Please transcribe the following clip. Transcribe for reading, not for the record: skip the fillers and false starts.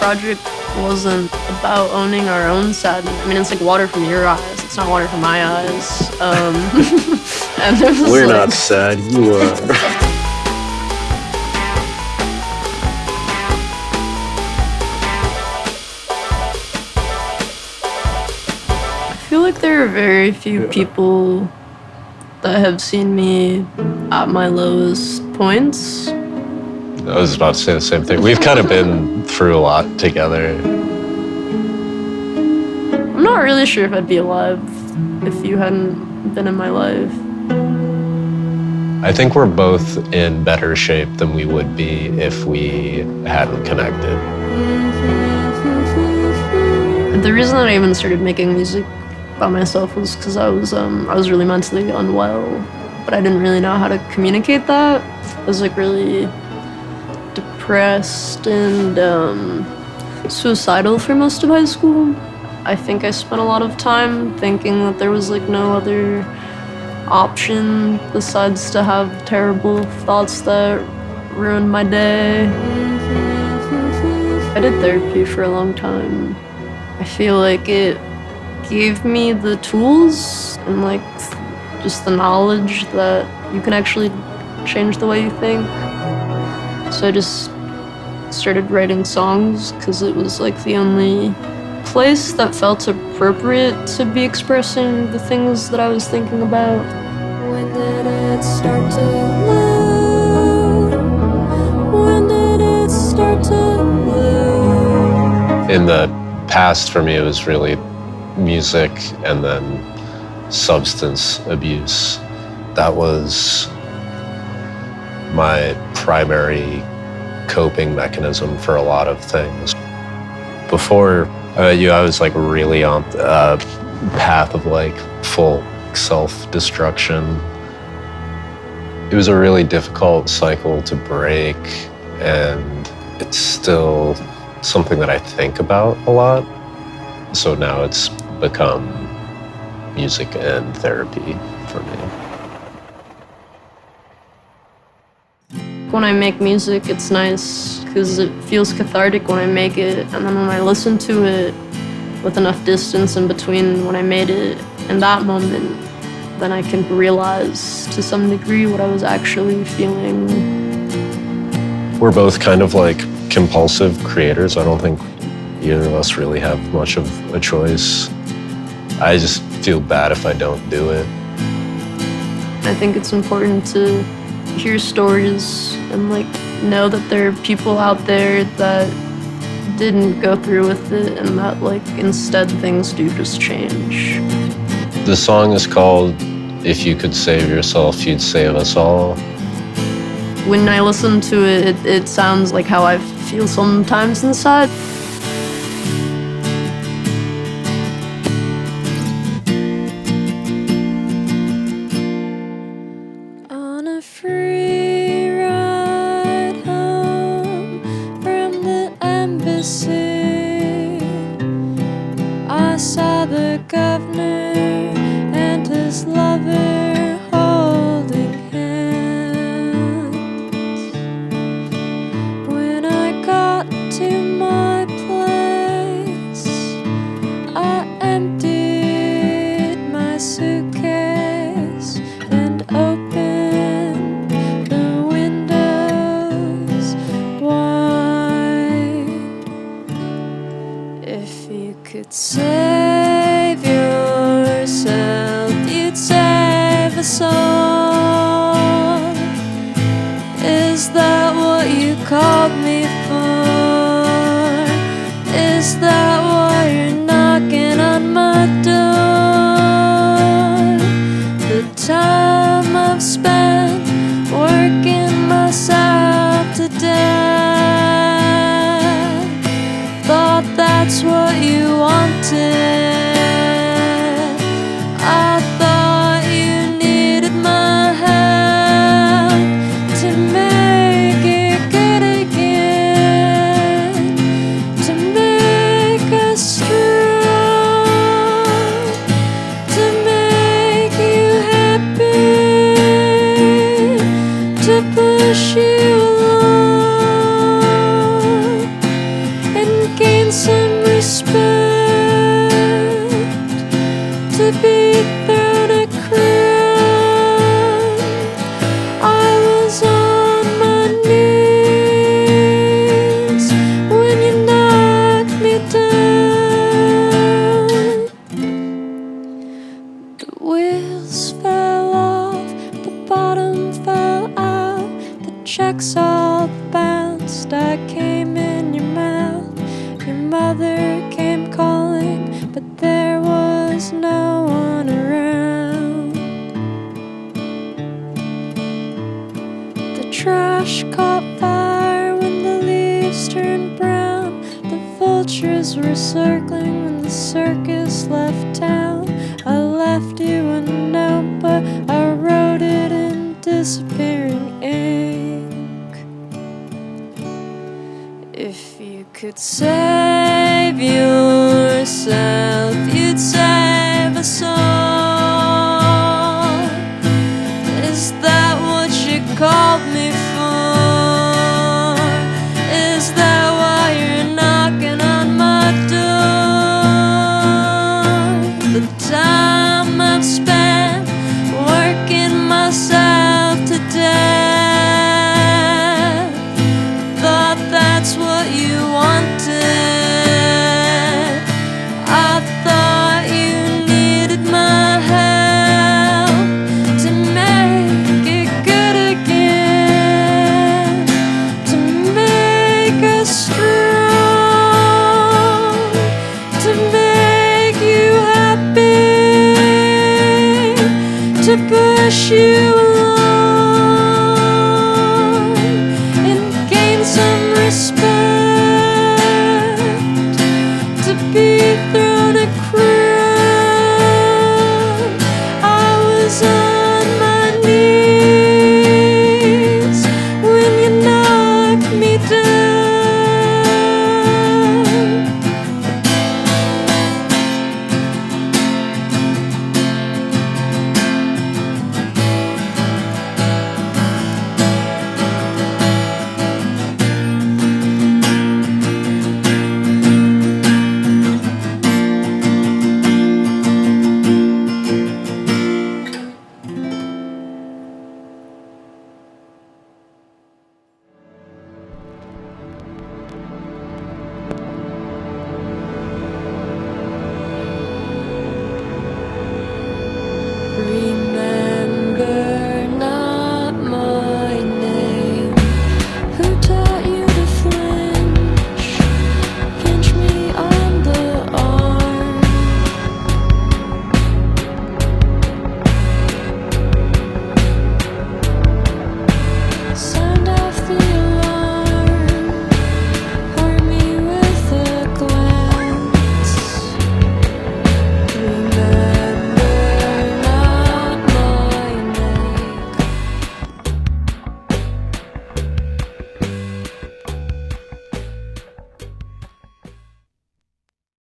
project wasn't about owning our own sadness. I mean, it's like water from your eyes. It's not water from my eyes. And it was We're like, not sad, you are. I feel like there are very few people that have seen me at my lowest points. I was about to say the same thing. We've kind of been through a lot together. I'm not really sure if I'd be alive if you hadn't been in my life. I think we're both in better shape than we would be if we hadn't connected. The reason that I even started making music by myself was because I was really mentally unwell, but I didn't really know how to communicate that. I was like really depressed and suicidal for most of high school. I think I spent a lot of time thinking that there was like no other option besides to have terrible thoughts that ruined my day. I did therapy for a long time. I feel like it gave me the tools and like just the knowledge that you can actually change the way you think. So I just started writing songs because it was like the only place that felt appropriate to be expressing the things that I was thinking about. When did it start to move? When did it start to move? In the past, for me, it was really music and then substance abuse. That was my primary coping mechanism for a lot of things. Before I was like really on a path of like full self-destruction. It was a really difficult cycle to break, and it's still something that I think about a lot. So now it's become music and therapy for me. When I make music, it's nice because it feels cathartic when I make it, and then when I listen to it with enough distance in between when I made it and that moment, then I can realize to some degree what I was actually feeling. We're both kind of like compulsive creators. I don't think either of us really have much of a choice. I just feel bad if I don't do it. I think it's important to hear stories and like know that there are people out there that didn't go through with it and that like instead things do just change. The song is called If You Could Save Yourself, You'd Save Us All. When I listen to it, it sounds like how I feel sometimes inside. On a free ride home from the embassy, I saw the governor and his lover holding hands. When I got to my place, I emptied my suitcase and opened the windows wide. If you could save yourself, you'd save us all. Is that what you called me for? Is that why you're knocking on my door? The time I've spent working myself to death, thought that's what you wanted. I thought you needed my help to make it good again, to make us strong, to make you happy, to push you along and vultures were circling when the circus left town. I left you a note, but I wrote it in disappearing ink. If you could save yourself, you'd save us all.